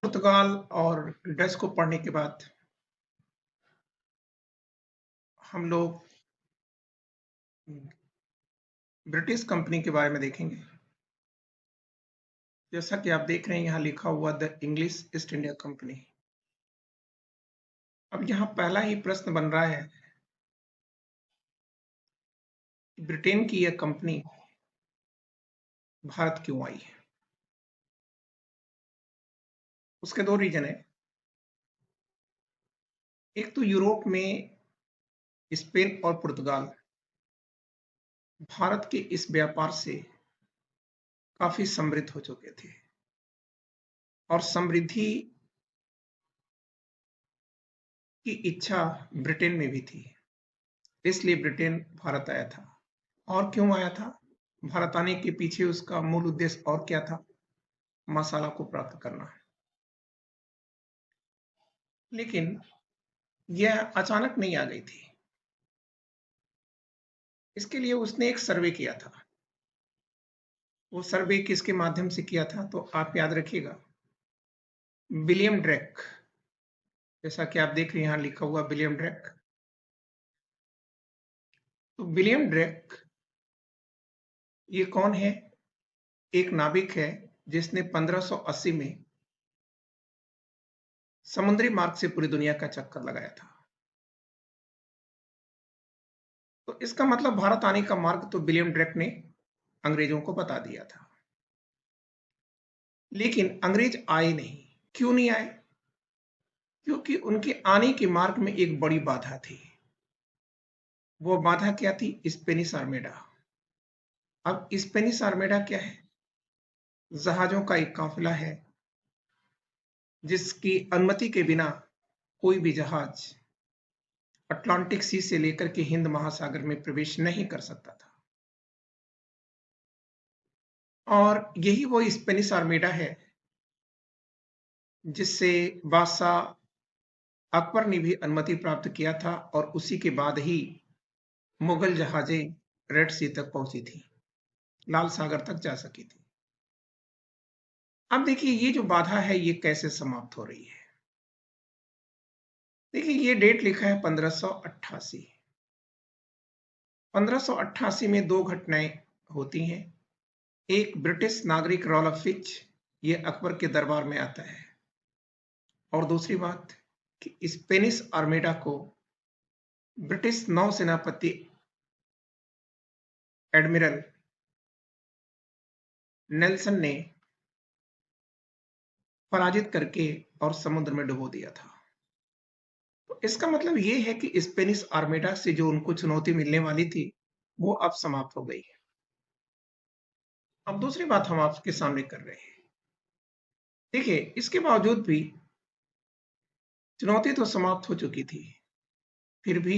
पुर्तगाल और डच को पढ़ने के बाद हम लोग ब्रिटिश कंपनी के बारे में देखेंगे। जैसा कि आप देख रहे हैं यहाँ लिखा हुआ the English east India company. अब यहाँ पहला ही प्रश्न बन रहा है, ब्रिटेन की यह कंपनी भारत क्यों आई है? उसके दो रीजन है। एक तो यूरोप में स्पेन और पुर्तगाल भारत के इस व्यापार से काफी समृद्ध हो चुके थे और समृद्धि की इच्छा ब्रिटेन में भी थी, इसलिए ब्रिटेन भारत आया था। और क्यों आया था? भारत आने के पीछे उसका मूल उद्देश्य और क्या था? मसाला को प्राप्त करना। लेकिन यह अचानक नहीं आ गई थी। इसके लिए उसने एक सर्वे किया था। वो सर्वे किसके माध्यम से किया था तो आप याद रखिएगा, विलियम ड्रेक। जैसा कि आप देख रहे हैं यहाँ लिखा हुआ विलियम ड्रेक। तो विलियम ड्रेक ये कौन है? एक नाविक है जिसने 1580 में समुद्री मार्ग से पूरी दुनिया का चक्कर लगाया था। तो इसका मतलब भारत आने का मार्ग तो विलियम ड्रेक ने अंग्रेजों को बता दिया था। लेकिन अंग्रेज आए नहीं। क्यों नहीं आए? क्योंकि उनके आने के मार्ग में एक बड़ी बाधा थी। वो बाधा क्या थी? Spanish armada. अब स्पेनिश आर्मेडा क्या है? जहाजों का एक काफिला है जिसकी अनुमति के बिना कोई भी जहाज अटलांटिक सी से लेकर के हिंद महासागर में प्रवेश नहीं कर सकता था। और यही वो स्पेनिश आर्मेडा है जिससे बादशाह अकबर ने भी अनुमति प्राप्त किया था और उसी के बाद ही मुगल जहाजें रेड सी तक पहुंची थी, लाल सागर तक जा सकी थी। अब देखिए ये जो बाधा है ये कैसे समाप्त हो रही है। देखिए ये डेट लिखा है 1588। 1588 में दो घटनाएं होती हैं। एक, ब्रिटिश नागरिक रॉल्फ फिच ये अकबर के दरबार में आता है, और दूसरी बात कि स्पेनिश आर्मेडा को ब्रिटिश नौसेनापति एडमिरल नेल्सन ने पराजित करके और समुद्र में डुबो दिया था। तो इसका मतलब ये है कि स्पेनिश आर्मेडा से जो उनको चुनौती मिलने वाली थी वो अब समाप्त हो गई है। अब दूसरी बात हम आपके सामने कर रहे हैं। देखिए इसके बावजूद भी चुनौती तो समाप्त हो चुकी थी, फिर भी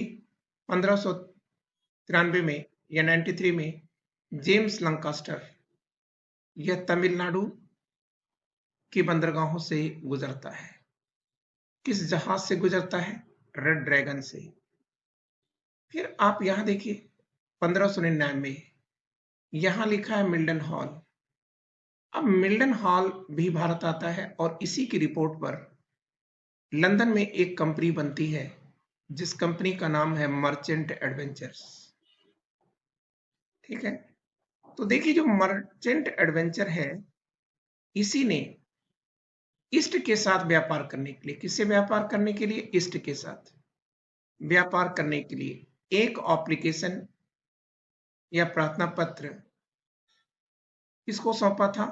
1593 में या 93 में जेम्स लंकास्टर यह तमिलनाडु की बंदरगाहों से गुजरता है। किस जहाज से गुजरता है? रेड ड्रैगन से। फिर आप यहां देखिए 1599 यहां लिखा है मिल्टन हॉल। अब मिल्टन हॉल भी भारत आता है और इसी की रिपोर्ट पर लंदन में एक कंपनी बनती है जिस कंपनी का नाम है मर्चेंट एडवेंचर्स। ठीक है, तो देखिए जो मर्चेंट एडवेंचर है इसी ने ईस्ट के साथ व्यापार करने के लिए, किससे व्यापार करने के लिए? ईस्ट के साथ व्यापार करने के लिए एक एप्लीकेशन या प्रार्थना पत्र किसको सौंपा था?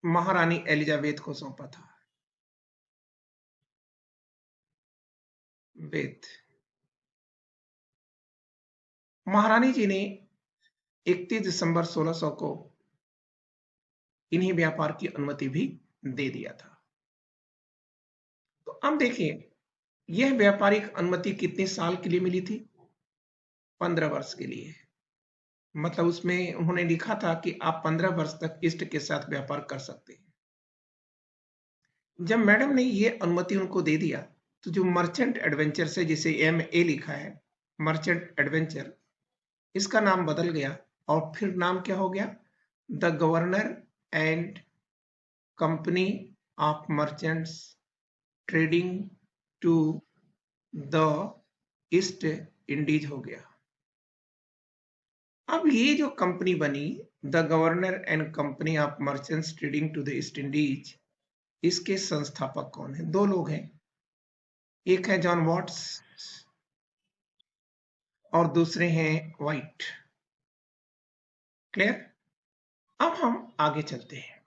महारानी एलिजाबेथ को सौंपा था। बेथ महारानी जी ने 31 दिसंबर 1600 को इन्हें व्यापार की अनुमति भी दे दिया था। तो अब देखिए यह व्यापारिक अनुमति कितने साल के लिए मिली थी? 15 वर्ष के लिए। मतलब उसमें उन्होंने लिखा था कि आप 15 वर्ष तक ईस्ट के साथ व्यापार कर सकते हैं। जब मैडम ने ये अनुमति उनको दे दिया तो जो मर्चेंट एडवेंचर से, जिसे MA लिखा है मर्चेंट एडवेंचर, इसका नाम बदल गया और फिर नाम क्या हो गया? The governor and company of merchants trading to the East Indies हो गया। अब ये जो कंपनी बनी, the governor and company of merchants trading to the East Indies, इसके संस्थापक कौन है? दो लोग हैं, एक है जॉन वॉट्स और दूसरे हैं वाइट। क्लियर? अब हम आगे चलते हैं।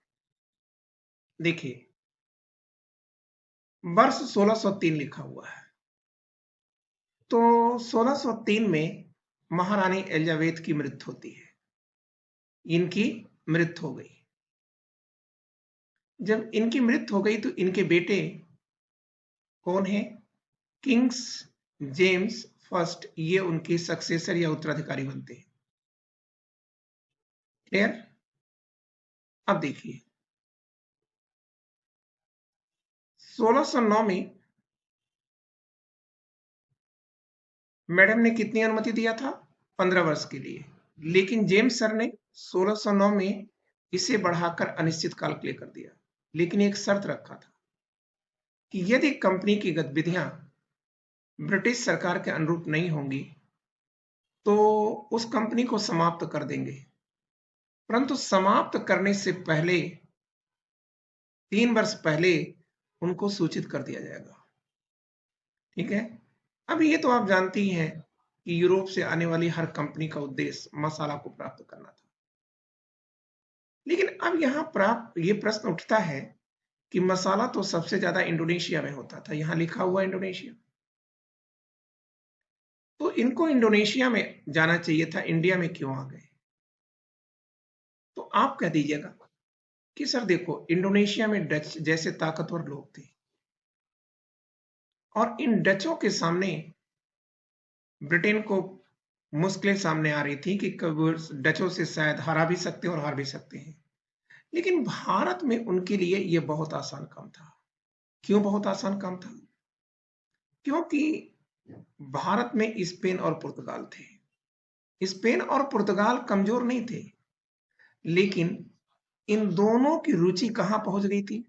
देखिए, वर्ष 1603 लिखा हुआ है, तो 1603 में महारानी एलिजाबेथ की मृत्यु होती है, इनकी मृत्यु हो गई। जब इनकी मृत्यु हो गई तो इनके बेटे कौन है? किंग्स जेम्स फर्स्ट, ये उनके सक्सेसर या उत्तराधिकारी बनते हैं। क्लियर? अब देखिए, 1609 में मैडम ने कितनी अनुमति दिया था? 15 वर्ष के लिए। लेकिन जेम्स सर ने 1609 में इसे बढ़ाकर अनिश्चित काल के लिए कर दिया, लेकिन एक शर्त रखा था कि यदि कंपनी की गतिविधियां ब्रिटिश सरकार के अनुरूप नहीं होंगी तो उस कंपनी को समाप्त कर देंगे, परंतु समाप्त करने से पहले 3 वर्ष पहले उनको सूचित कर दिया जाएगा। ठीक है? अब ये तो आप जानती ही हैं कि यूरोप से आने वाली हर कंपनी का उद्देश्य मसाला को प्राप्त करना था। लेकिन अब यहाँ ये प्रश्न उठता है कि मसाला तो सबसे ज्यादा इंडोनेशिया में होता था, यहां लिखा हुआ इंडोनेशिया, तो इनको इंडोनेशिया में जाना चाहिए था, इंडिया में क्यों आ गए? तो आप कह दीजिएगा कि सर देखो, इंडोनेशिया में डच जैसे ताकतवर लोग थे और इन डचों के सामने ब्रिटेन को मुश्किलें सामने आ रही थी कि डचों से शायद हरा भी सकते हैं और हार भी सकते हैं। लेकिन भारत में उनके लिए यह बहुत आसान काम था। क्यों बहुत आसान काम था? क्योंकि भारत में स्पेन और पुर्तगाल थे। स्पेन और पुर्तगाल कमजोर नहीं थे, लेकिन इन दोनों की रुचि कहां पहुंच गई थी?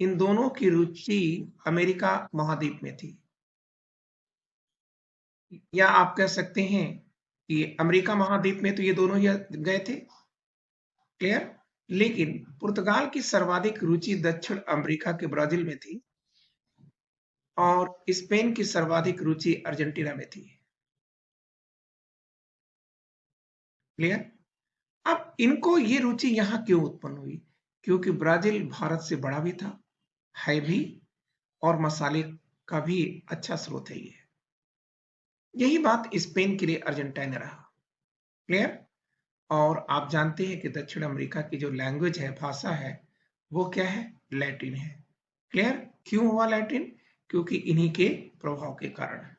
इन दोनों की रुचि अमेरिका महाद्वीप में थी, या आप कह सकते हैं कि अमेरिका महाद्वीप में तो ये दोनों ही गए थे। क्लियर? लेकिन पुर्तगाल की सर्वाधिक रुचि दक्षिण अमेरिका के ब्राजील में थी और स्पेन की सर्वाधिक रुचि अर्जेंटीना में थी। क्लियर? अब इनको ये रुचि यहां क्यों उत्पन्न हुई? क्योंकि ब्राजील भारत से बड़ा भी था, है भी, और मसाले का भी अच्छा स्रोत है ये। यही बात स्पेन के लिए अर्जेंटीना रहा। क्लियर? और आप जानते हैं कि दक्षिण अमेरिका की जो लैंग्वेज है, भाषा है, वो क्या है? लैटिन है। क्लियर? क्यों हुआ लैटिन? क्योंकि इन्हीं के प्रभाव के कारण।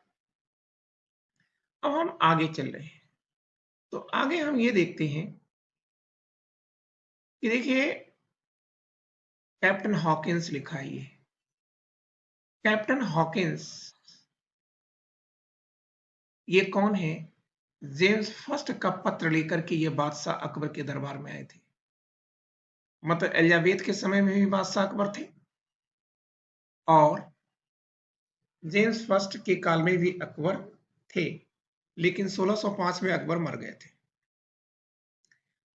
अब हम आगे चल रहे हैं, तो आगे हम ये देखते हैं कि देखिए, कैप्टन हॉकिंस लिखा है ये। कैप्टन हॉकिंस ये कौन है? जेम्स फर्स्ट का पत्र लेकर के ये बादशाह अकबर के दरबार में आए थे। मतलब एलिजाबेथ के समय में भी बादशाह अकबर थे और जेम्स फर्स्ट के काल में भी अकबर थे, लेकिन 1605 में अकबर मर गए थे।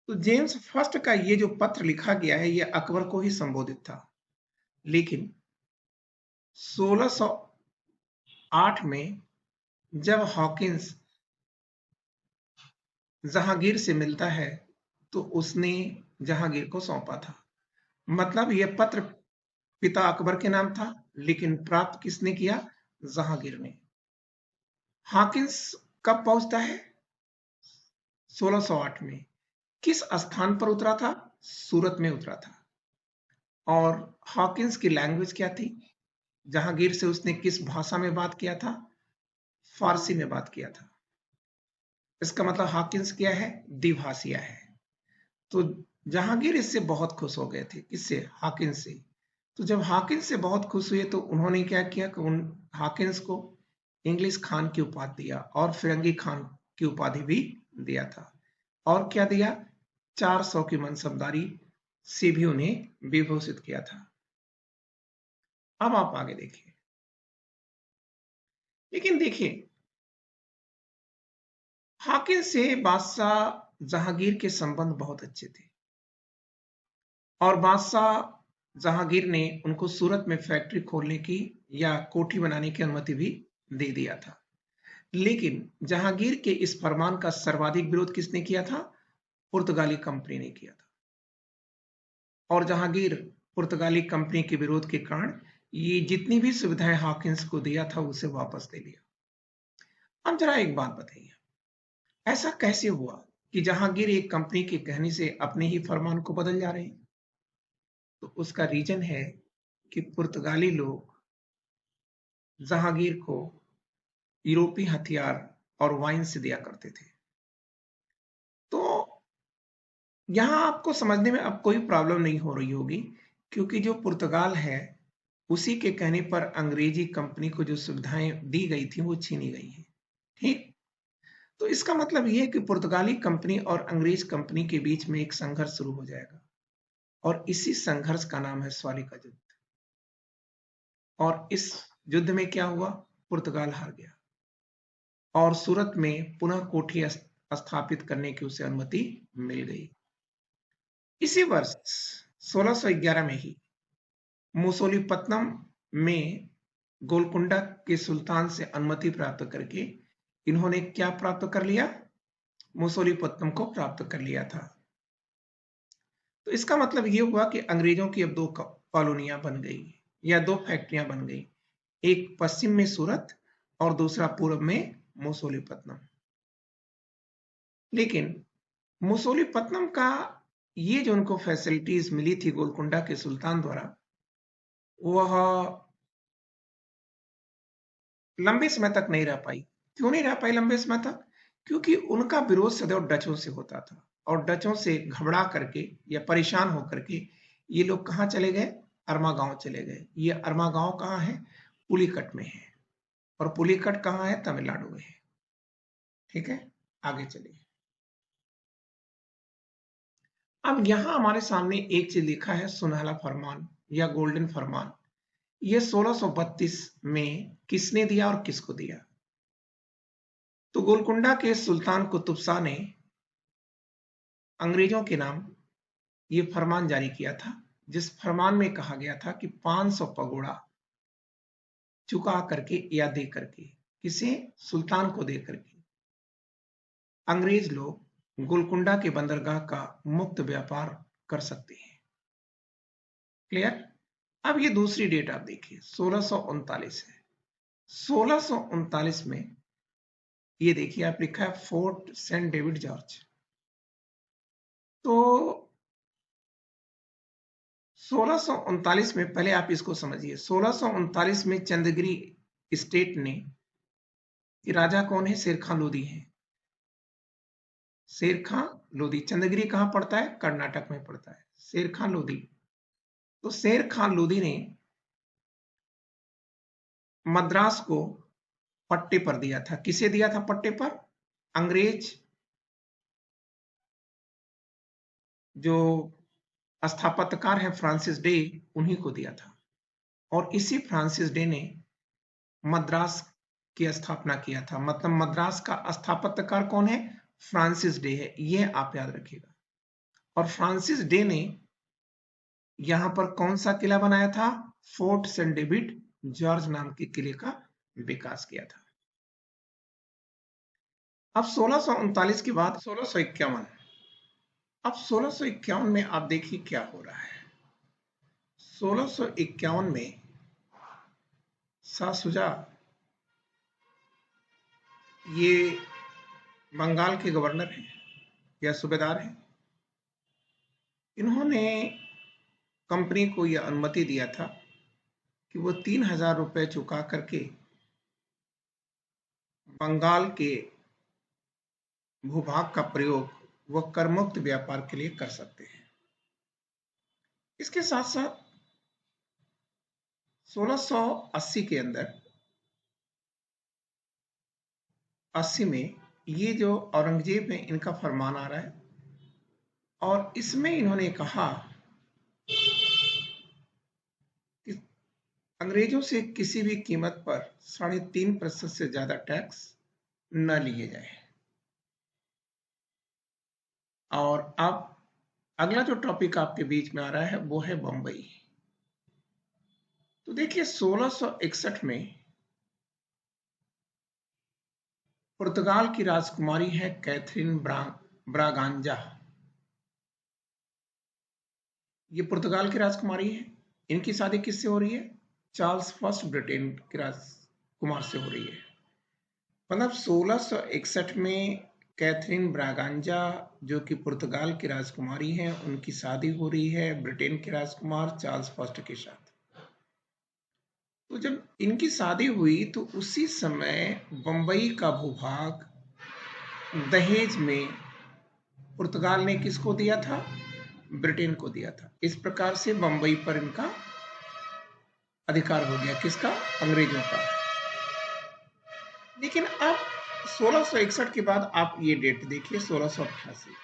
तो जेम्स फर्स्ट का ये जो पत्र लिखा गया है, ये अकबर को ही संबोधित था। लेकिन 1608 में जब हॉकिंस जहांगीर से मिलता है तो उसने जहांगीर को सौंपा था। मतलब यह पत्र पिता अकबर के नाम था, लेकिन प्राप्त किसने किया? जहांगीर ने। हॉकिंस कब पहुंचता है? 1608 में। किस स्थान पर उतरा था? सूरत में उतरा था। और हॉकिंस की लैंग्वेज क्या थी? जहांगीर से उसने किस भाषा में बात किया था? फारसी में बात किया था। इसका मतलब हॉकिंस क्या है? द्विभाषिया है। तो जहांगीर इससे बहुत खुश हो गए थे। किससे? हॉकिंस से। तो जब हॉकिंस से बहुत खुश हुए तो उन्होंने क्या किया कि उन हॉकिंस को इंग्लिश खान की उपाधि दिया और फिरंगी खान की उपाधि भी दिया था। और क्या दिया? 400 की मनसबदारी से भी उन्हें विभूषित किया था। अब आप आगे देखिए। लेकिन देखिए, हाकिम से बादशाह जहांगीर के संबंध बहुत अच्छे थे और बादशाह जहांगीर ने उनको सूरत में फैक्ट्री खोलने की या कोठी बनाने की अनुमति भी दे दिया था। लेकिन जहांगीर के इस फरमान का सर्वाधिक विरोध किसने किया था? पुर्तगाली कंपनी ने किया था। और जहांगीर पुर्तगाली कंपनी के विरोध के कारण ये जितनी भी सुविधाएं हॉकिंस को दिया था उसे वापस ले लिया। अब जरा एक बात बताइए, ऐसा कैसे हुआ कि जहांगीर एक कंपनी के कहने से अपने ही फरमान को बदल जा रहे हैं? तो उसका रीजन है कि पुर्तगाली लोग जहांगीर को यूरोपीय हथियार और वाइन से दिया करते थे। तो यहां आपको समझने में अब कोई प्रॉब्लम नहीं हो रही होगी, क्योंकि जो पुर्तगाल है उसी के कहने पर अंग्रेजी कंपनी को जो सुविधाएं दी गई थी वो छीनी गई हैं। ठीक, तो इसका मतलब यह है कि पुर्तगाली कंपनी और अंग्रेज कंपनी के बीच में एक संघर्ष शुरू हो जाएगा और इसी संघर्ष का नाम है स्वाली का युद्ध। और इस युद्ध में क्या हुआ? पुर्तगाल हार गया और सूरत में पुनः कोठी स्थापित करने की उसे अनुमति मिल गई। इसी वर्ष 1611 में ही मुसोलीपत्तनम में गोलकुंडा के सुल्तान से अनुमति प्राप्त करके इन्होंने क्या प्राप्त कर लिया? मुसोलीपत्तनम को प्राप्त कर लिया था। तो इसका मतलब ये हुआ कि अंग्रेजों की अब दो कॉलोनियां बन गई या दो फैक्ट्रियां बन गई, एक पश्चिम में सूरत और दूसरा पूर्व में मुसोलीपत्तनम। लेकिन मुसोलीपत्तनम का ये जो उनको फैसिलिटीज मिली थी गोलकुंडा के सुल्तान द्वारा, वह लंबे समय तक नहीं रह पाई। क्यों नहीं रह पाई लंबे समय तक? क्योंकि उनका विरोध सदैव डचों से होता था और डचों से घबरा करके या परेशान होकर के ये लोग कहाँ चले गए? अरमा गांव चले गए। ये अरमा गांव कहाँ है? पुलिकट में है। और पुलिकट कहाँ है? तमिलनाडु में है। ठीक है, आगे चलिए। अब यहां हमारे सामने एक चीज लिखा है, सुनहला फरमान या गोल्डन फरमान। ये 1632 में किसने दिया और किसको दिया? तो गोलकुंडा के सुल्तान कुतुब शाह ने अंग्रेजों के नाम ये फरमान जारी किया था, जिस फरमान में कहा गया था कि 500 पगोड़ा चुका करके या दे करके, किसे? सुल्तान को दे करके अंग्रेज लोग गोलकुंडा के बंदरगाह का मुक्त व्यापार कर सकते हैं। क्लियर? अब ये दूसरी डेट आप देखिए, 1639 है। 1639 में ये देखिए आप लिखा है फोर्ट सेंट डेविड जॉर्ज। तो 1639 में, पहले आप इसको समझिए, 1639 में चंद्रगिरी स्टेट ने, कि राजा कौन है? शेर खान लोदी है। शेर खान लोदी। चंद्रगिरी कहां पड़ता है? कर्नाटक में पड़ता है। शेर खान लोदी। तो शेर खान लोदी ने मद्रास को पट्टे पर दिया था। किसे दिया था पट्टे पर? अंग्रेज जो स्थापत्यकार हैं फ्रांसिस डे, उन्हीं को दिया था। और इसी फ्रांसिस डे ने मद्रास की स्थापना किया था। मतलब मद्रास का स्थापत्यकार कौन है? फ्रांसिस डे है। यह आप याद रखिएगा। और फ्रांसिस डे ने यहां पर कौन सा किला बनाया था? फोर्ट सेंट डेविड जॉर्ज नाम के किले का विकास किया था। अब 1639 के बाद 1651। अब 1651 में आप देखिए क्या हो रहा है। 1651 में शाह शुजा, ये बंगाल के गवर्नर हैं या सूबेदार हैं, इन्होंने कंपनी को यह अनुमति दिया था कि वो 3000 रुपए चुका करके बंगाल के भूभाग का प्रयोग वह करमुक्त व्यापार के लिए कर सकते हैं। इसके साथ साथ 1680 के अंदर 80 में ये जो औरंगजेब है, इनका फरमान आ रहा है और इसमें इन्होंने कहा कि अंग्रेजों से किसी भी कीमत पर 3.5% से ज्यादा टैक्स न लिए जाए। और अब अगला जो टॉपिक आपके बीच में आ रहा है वो है बंबई। तो देखिए 1661 में पुर्तगाल की राजकुमारी है कैथरीन ब्रागांजा। ये पुर्तगाल की राजकुमारी है। इनकी शादी किससे हो रही है? चार्ल्स फर्स्ट ब्रिटेन के राजकुमार से हो रही है। मतलब 1661 में कैथरीन ब्रागांजा जो कि पुर्तगाल की राजकुमारी हैं, उनकी शादी हो रही है ब्रिटेन के राजकुमार चार्ल्स फर्स्ट के साथ। तो जब इनकी शादी हुई तो उसी समय बंबई का भूभाग दहेज में पुर्तगाल ने किसको दिया था? ब्रिटेन को दिया था। इस प्रकार से बंबई पर इनका अधिकार हो गया। किसका? अंग्रेजों का। लेकिन अब 1661 के बाद आप ये डेट देखिए 1688।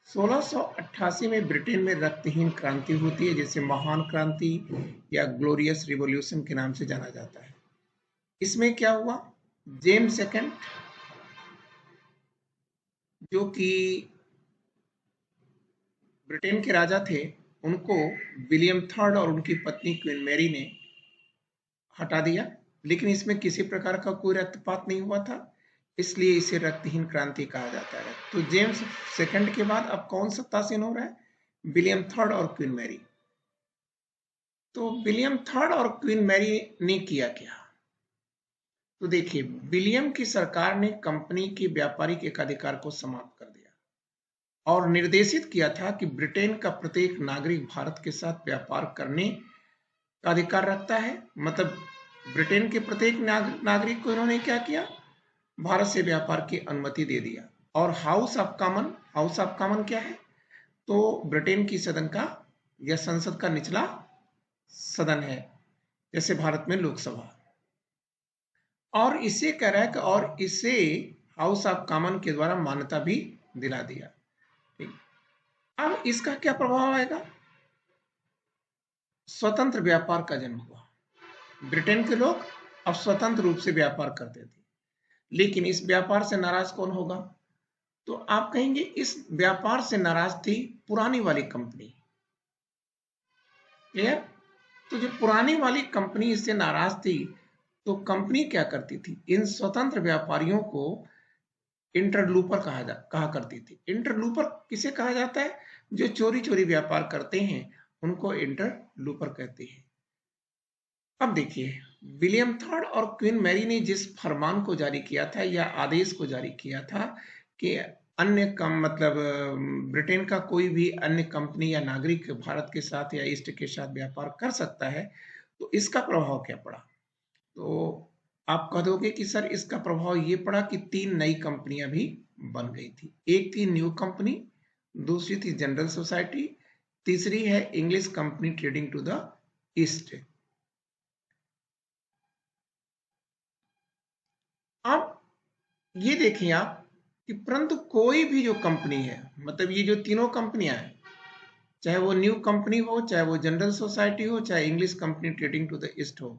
1688 में ब्रिटेन में रक्तहीन क्रांति होती है, जिसे महान क्रांति या ग्लोरियस रिवॉल्यूशन के नाम से जाना जाता है। इसमें क्या हुआ? जेम्स सेकंड जो कि ब्रिटेन के राजा थे, उनको विलियम थर्ड और उनकी पत्नी क्वीन मैरी ने हटा दिया। लेकिन इसमें किसी प्रकार का कोई रक्तपात नहीं हुआ था, इसलिए इसे रक्तहीन क्रांति कहा जाता है। तो जेम्स सेकंड के बाद अब कौन सत्तासीन हो रहा है? विलियम थर्ड और क्वीन मैरी। तो विलियम थर्ड और क्वीन मैरी ने किया क्या? तो देखिए, विलियम की सरकार ने कंपनी के व्यापारिक एकाधिकार को समाप्त कर दिया और निर्देशित किया था कि ब्रिटेन का प्रत्येक नागरिक भारत के साथ व्यापार करने का अधिकार रखता है। मतलब ब्रिटेन के प्रत्येक नागरिक को इन्होंने क्या किया? भारत से व्यापार की अनुमति दे दिया। और हाउस ऑफ कॉमन क्या है? तो ब्रिटेन की सदन का या संसद का निचला सदन है, जैसे भारत में लोकसभा। और इसे कह रहा है कि और इसे हाउस ऑफ कॉमन के द्वारा मान्यता भी दिला दिया। ठीक। अब इसका क्या प्रभाव आएगा? स्वतंत्र व्यापार का जन्म हुआ। ब्रिटेन के लोग अब स्वतंत्र रूप से व्यापार करते थे, लेकिन इस व्यापार से नाराज कौन होगा? तो आप कहेंगे इस व्यापार से नाराज थी पुरानी वाली कंपनी। क्लियर? तो जो पुरानी वाली कंपनी इससे नाराज थी, तो कंपनी क्या करती थी? इन स्वतंत्र व्यापारियों को इंटरलूपर कहा करती थी। इंटरलूपर किसे कहा जाता है? जो चोरी चोरी व्यापार करते हैं उनको इंटरलूपर कहते हैं। अब देखिए, विलियम थर्ड और क्वीन मैरी ने जिस फरमान को जारी किया था या आदेश को जारी किया था कि अन्य ब्रिटेन का कोई भी अन्य कंपनी या नागरिक भारत के साथ या ईस्ट के साथ व्यापार कर सकता है, तो इसका प्रभाव क्या पड़ा? तो आप कह दोगे कि सर इसका प्रभाव ये पड़ा कि 3 नई कंपनियां भी बन गई थी। एक थी न्यू कंपनी, दूसरी थी जनरल सोसाइटी, तीसरी है English company trading to the East. अब ये देखिए आप कि परंतु कोई भी जो कंपनी है, मतलब ये जो तीनों कंपनियां हैं, चाहे वो न्यू कंपनी हो, चाहे वो जनरल सोसाइटी हो, चाहे English company trading to the East हो,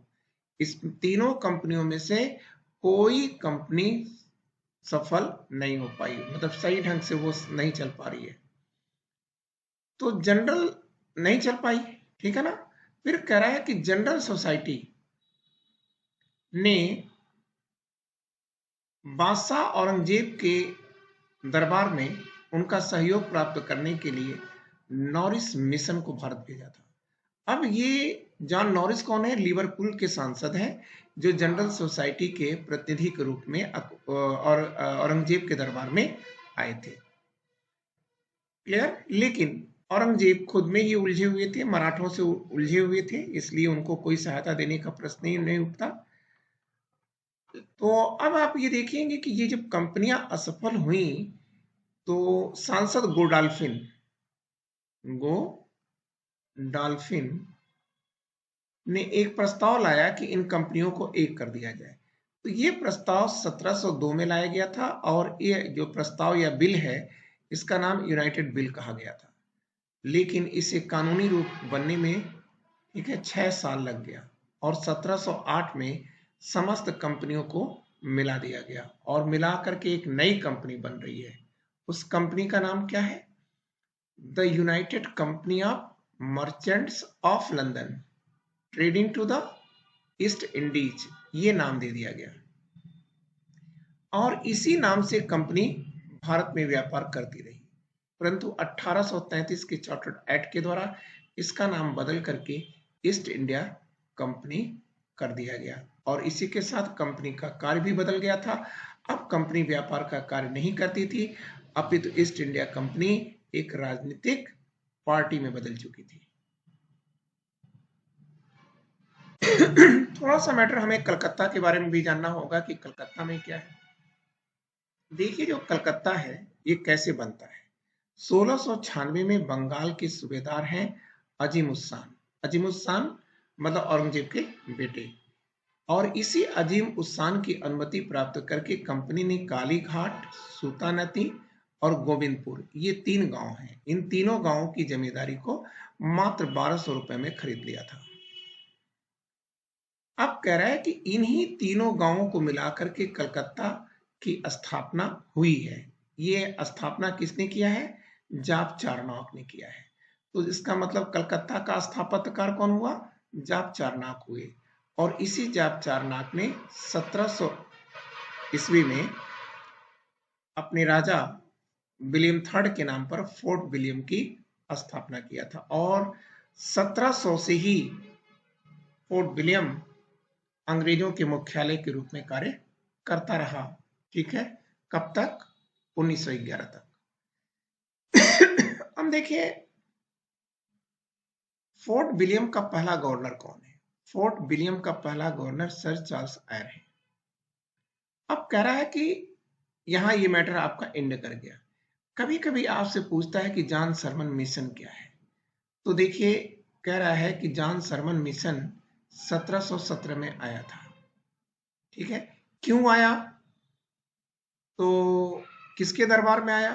इस तीनों कंपनियों में से कोई कंपनी सफल नहीं हो पाई, मतलब सही ढंग से वो नहीं चल पा रही है। तो जनरल नहीं चल पाई, ठीक है ना? फिर कह रहा है कि जनरल सोसाइटी ने बादशाह औरंगजेब के दरबार में उनका सहयोग प्राप्त करने के लिए नॉरिस मिशन को भारत भेजा था। अब ये जॉन नॉरिस कौन है? लिवरपूल के सांसद हैं, जो जनरल सोसाइटी के प्रतिनिधि के रूप में और औरंगजेब के दरबार में आए थे। क्लियर? लेकिन औरंगजेब खुद में ही उलझे हुए थे, मराठों से उलझे हुए थे, इसलिए उनको कोई सहायता देने का प्रश्न ही नहीं उठता। तो अब आप ये देखेंगे कि ये जब कंपनियां असफल हुई, तो सांसद गोडाल्फिन ने एक प्रस्ताव लाया कि इन कंपनियों को एक कर दिया जाए। तो ये प्रस्ताव 1702 में लाया गया था और ये जो प्रस्ताव या बिल है, इसका नाम यूनाइटेड बिल कहा गया था। लेकिन इसे कानूनी रूप बनने में 6 साल लग गया। और 1708 में समस्त कंपनियों को मिला दिया गया और मिला करके एक नई कंपनी बन रही है। उस कंपनी का नाम क्या है? The United company of merchants of London trading to the East Indies, ये नाम दे दिया गया और इसी नाम से कंपनी भारत में व्यापार करती रही। परंतु 1833 के चार्टर्ड एक्ट के द्वारा इसका नाम बदल करके ईस्ट इंडिया कंपनी कर दिया गया और इसी के साथ कंपनी का कार्य भी बदल गया था। अब कंपनी व्यापार का कार्य नहीं करती थी, अपितु ईस्ट इंडिया कंपनी एक राजनीतिक पार्टी में बदल चुकी थी। थोड़ा सा मैटर हमें कलकत्ता के बारे में भी जानना होगा कि कलकत्ता में क्या है। देखिए, जो कलकत्ता है ये कैसे बनता है। 1696 में बंगाल के सूबेदार हैं अजीमुस्सान। अजीमुस्सान मतलब औरंगजेब के बेटे, और इसी अजीम उस्सान की अनुमति प्राप्त करके कंपनी ने काली घाट, सूतानती और गोविंदपुर, ये 3 गांव हैं, इन तीनों गांवों की जमींदारी को मात्र 1200 रुपए में खरीद लिया था। अब कह रहा है कि इन्हीं तीनों गांवों को मिलाकर के कलकत्ता की स्थापना हुई है। ये स्थापना किसने किया है? जाप चारनाक ने किया है। तो इसका मतलब कलकत्ता का स्थापत्यकार कौन हुआ? जाप चारनाक हुए। और इसी जाप चारनाक ने 1700 ईस्वी में अपने राजा विलियम थर्ड के नाम पर फोर्ट विलियम की स्थापना किया था और 1700 से ही फोर्ट विलियम अंग्रेजों के मुख्यालय के रूप में कार्य करता रहा। ठीक है, कब तक? 1911 तक। हम देखिए, फोर्ट विलियम का पहला गवर्नर कौन है? फोर्ट विलियम का पहला गवर्नर सर चार्ल्स आयर है। अब कह रहा है कि यहां ये मैटर आपका एंड कर गया। कभी कभी आपसे पूछता है कि जॉन सरमन मिशन क्या है। तो देखिए, कह रहा है कि जॉन सरमन मिशन 1717 में आया था। ठीक है, क्यों आया? तो किसके दरबार में आया?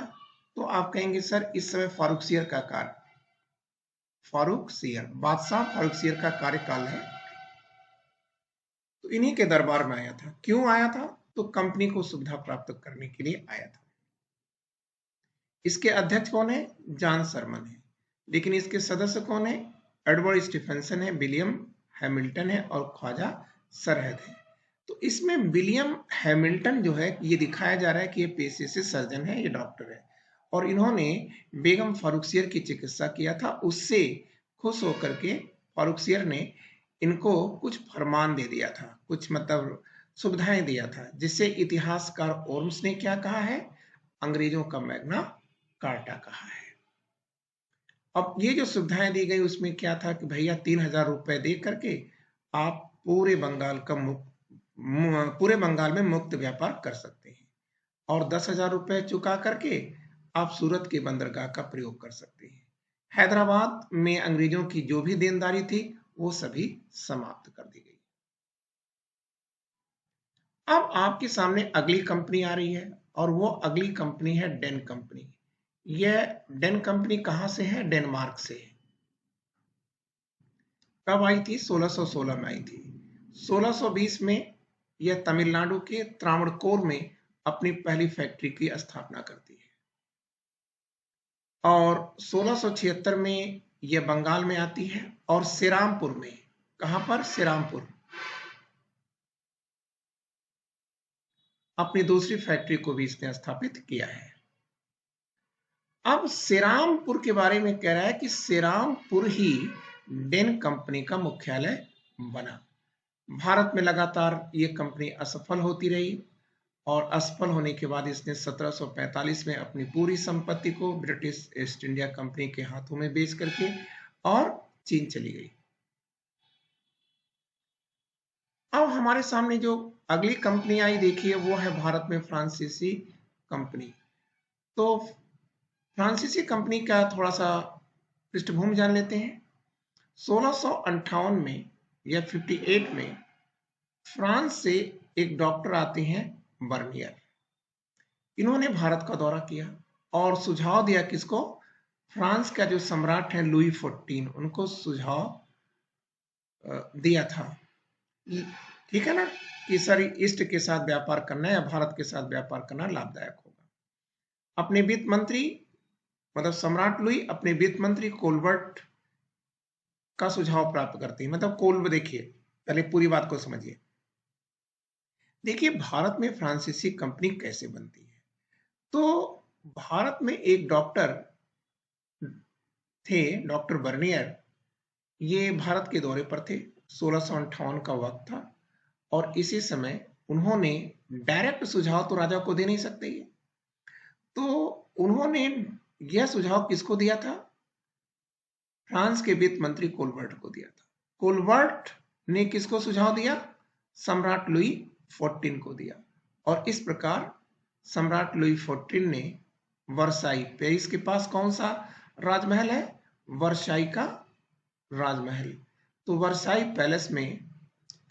तो आप कहेंगे सर इस समय फारूक सियर का कार्य, फारूक सियर, बादशाह फारूक सियर का कार्यकाल है, तो इन्हीं के दरबार में आया था। क्यों आया था? तो कंपनी को सुविधा प्राप्त करने के लिए आया था। इसके अध्यक्ष कौन है? जॉन सरमन है। लेकिन इसके सदस्य कौन है? एडवर्ड स्टीफेंसन है, विलियम हैमिल्टन है और ख्वाजा सरहद है। तो इसमें विलियम हैमिल्टन जो है ये दिखाया जा रहा है कि ये पेशे से सर्जन है, ये डॉक्टर है और इन्होंने बेगम फारूकसियर की चिकित्सा किया था। उससे खुश होकर के फारूकसियर ने इनको कुछ फरमान दे दिया था, कुछ मतलब सुविधाएं दिया था, जिससे इतिहासकार ओर्म्स ने क्या कहा है? अंग्रेजों का मैग्ना कार्टा कहा है। अब ये जो सुविधाएं दी गई उसमें क्या था कि भैया 3000 रुपए दे करके आप पूरे बंगाल में मुक्त व्यापार कर सकते हैं और 10,000 रुपए चुका करके आप सूरत के बंदरगाह का प्रयोग कर सकते हैं। हैदराबाद में अंग्रेजों की जो भी देनदारी थी वो सभी समाप्त कर दी गई। अब आपके सामने अगली कंपनी आ रही है और वो अगली कंपनी है डेन कंपनी। यह डेन कंपनी कहां से है? डेनमार्क से। कब आई थी? 1616 में आई थी। 1620 में यह तमिलनाडु के त्रावणकोर में अपनी पहली फैक्ट्री की स्थापना करती है और 1676 में यह बंगाल में आती है और श्रीरामपुर में, कहां पर? श्रीरामपुर, अपनी दूसरी फैक्ट्री को भी इसने स्थापित किया है। अब श्रीरामपुर के बारे में कह रहा है कि श्रीरामपुर ही डेन कंपनी का मुख्यालय बना। भारत में लगातार ये कंपनी असफल होती रही और असफल होने के बाद इसने 1745 में अपनी पूरी संपत्ति को ब्रिटिश ईस्ट इंडिया कंपनी के हाथों में बेच करके और चीन चली गई। अब हमारे सामने जो अगली कंपनी आई देखिए वो है भारत में फ्रांसीसी कंपनी। तो फ्रांसीसी कंपनी का थोड़ा सा पृष्ठभूमि जान लेते हैं। 1658 में या 58 में फ्रांस से एक डॉक्टर आते हैं बर्नियर। इन्होंने भारत का दौरा किया और सुझाव दिया किसको? फ्रांस का जो सम्राट है लुई 14, उनको सुझाव दिया था ठीक है ना, कि सर ईस्ट के साथ व्यापार करना या भारत के साथ व्यापार करना लाभदायक होगा। अपने वित्त मंत्री मतलब सम्राट लुई अपने वित्त मंत्री कोलबर्ट का सुझाव प्राप्त करते हैं। मतलब कोल्ब, देखिए पहले पूरी बात को समझिए। देखिए भारत में फ्रांसीसी कंपनी कैसे बनती है। तो भारत में एक डॉक्टर थे, डॉक्टर बर्नियर, ये भारत के दौरे पर थे। 1658 का वक्त था और इसी समय उन्होंने डायरेक्ट सुझाव तो राजा को दे नहीं सकते ये, तो उन्होंने यह सुझाव किसको दिया था? फ्रांस के वित्त मंत्री कोलबर्ट को दिया था। कोलबर्ट ने किसको सुझाव दिया? सम्राट लुई 14 को दिया। और इस प्रकार सम्राट लुई 14 ने वर्साई, पेरिस के पास कौन सा राजमहल है? वर्साई का राजमहल। तो वर्साई पैलेस में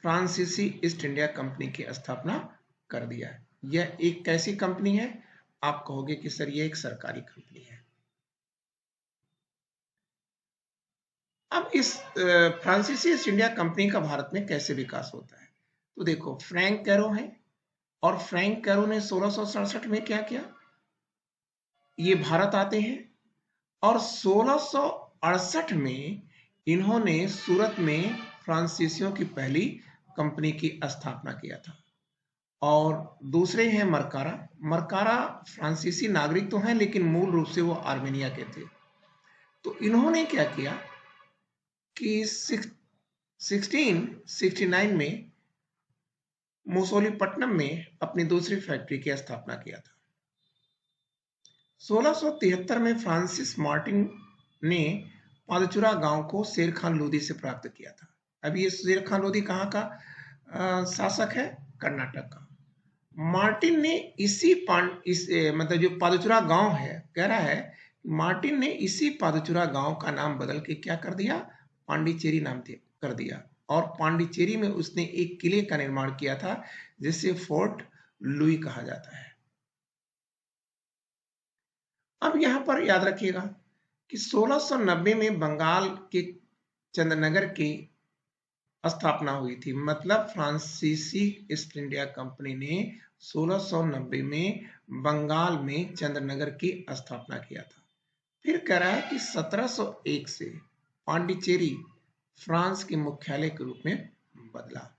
फ्रांसीसी ईस्ट इंडिया कंपनी की स्थापना कर दिया है। यह एक कैसी कंपनी है? आप कहोगे कि सर यह एक सरकारी कंपनी है। अब इस फ्रांसीसी ईस्ट इंडिया कंपनी का भारत में कैसे विकास होता है? तो देखो, फ्रैंक कैरो है और फ्रैंक कैरो ने 1667 में क्या किया? ये भारत आते हैं और 1668 में इन्होंने सूरत में फ्रांसीसियों की पहली कंपनी की स्थापना किया था। और दूसरे हैं मरकारा। मरकारा फ्रांसीसी नागरिक तो हैं लेकिन मूल रूप से वो आर्मेनिया के थे। तो इन्होंने क्या किया कि 1669 में मुसोलीपट्टनम में अपनी दूसरी फैक्ट्री की स्थापना किया था। 1673 में फ्रांसिस मार्टिन ने पादचुरा गांव को शेर खान लोदी से प्राप्त किया था। अब ये शेर खान लोदी कहाँ का शासक है? कर्नाटक का। मार्टिन ने मतलब जो पादचुरा गांव है, कह रहा है मार्टिन ने इसी पादचुरा गांव का नाम बदल के क्या कर दिया? पांडिचेरी नाम कर दिया। और पांडिचेरी में उसने एक किले का निर्माण किया था जिसे फोर्ट लुई कहा जाता है। अब यहां पर याद रखिएगा कि 1690 में बंगाल के चंद्रनगर की स्थापना हुई थी। मतलब फ्रांसीसी ईस्ट इंडिया कंपनी ने 1690 में बंगाल में चंद्रनगर की स्थापना किया था। फिर कह रहा है कि 1701 से पांडिचेरी फ्रांस के मुख्यालय के रूप में बदला।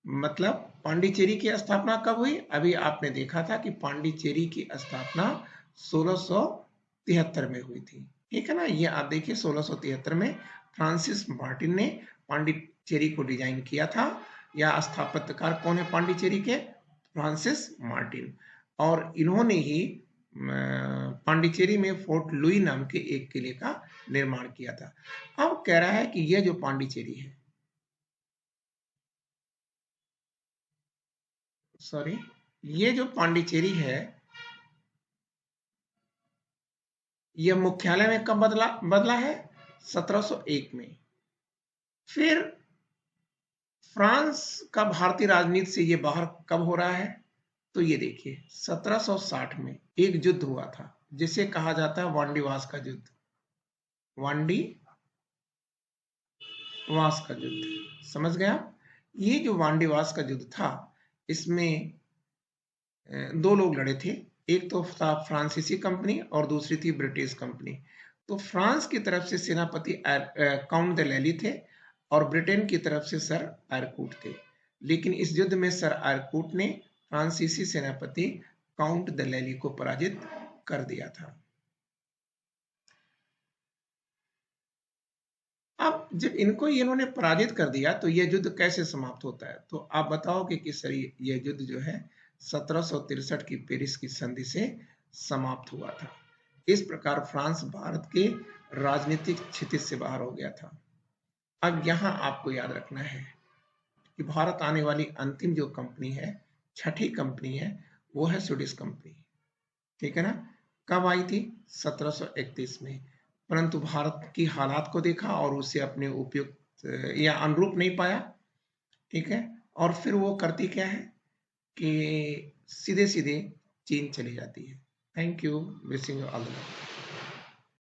मतलब पांडिचेरी की स्थापना कब हुई? अभी आपने देखा था कि पांडिचेरी की स्थापना 1673 में हुई थी। ठीक है ना, ये आप देखिए 1673 में फ्रांसिस मार्टिन ने पांडिचेरी को डिजाइन किया था। या स्थापत्यकार कौन है पांडिचेरी के? Francis Martin. और इन्होंने ही पांडिचेरी में फोर्ट लुई नाम के एक किले का निर्माण किया था। अब कह रहा है कि यह जो पांडिचेरी है, सॉरी, ये जो पांडिचेरी है, यह मुख्यालय में कब बदला है? 1701 में। फिर फ्रांस का भारतीय राजनीति से ये बाहर कब हो रहा है? तो ये देखिए 1760 में एक युद्ध हुआ था जिसे कहा जाता है वांडीवास का युद्ध। वांडीवास का युद्ध, समझ गया? ये जो वांडीवास का युद्ध था, इसमें दो लोग लड़े थे। एक तो था फ्रांसीसी कंपनी और दूसरी थी ब्रिटिश कंपनी। तो फ्रांस की तरफ से सेनापति काउंट द लैली थे और ब्रिटेन की तरफ से सर आयरकूट थे। लेकिन इस युद्ध में सर आयरकूट ने फ्रांसीसी सेनापति काउंट द लैली को पराजित कर दिया था। अब जब इन्होंने पराजित कर दिया तो यह युद्ध कैसे समाप्त होता है? तो आप बताओगे कि सर यह युद्ध जो है 1763 की पेरिस की संधि से समाप्त हुआ था। इस प्रकार फ्रांस भारत के राजनीतिक क्षितिज से बाहर हो गया था। अब यहां आपको याद रखना है कि भारत आने वाली अंतिम जो कंपनी है, छठी कंपनी है, वो है स्वीडिश कंपनी। ठीक है ना? कब आई थी? 1731 में। परंतु भारत की हालात को देखा और उसे अपने उपयुक्त या अनुरूप नहीं पाया। ठीक है, और फिर वो करती क्या है कि सीधे सीधे चीन चली जाती है। Thank you, wishing you all the best.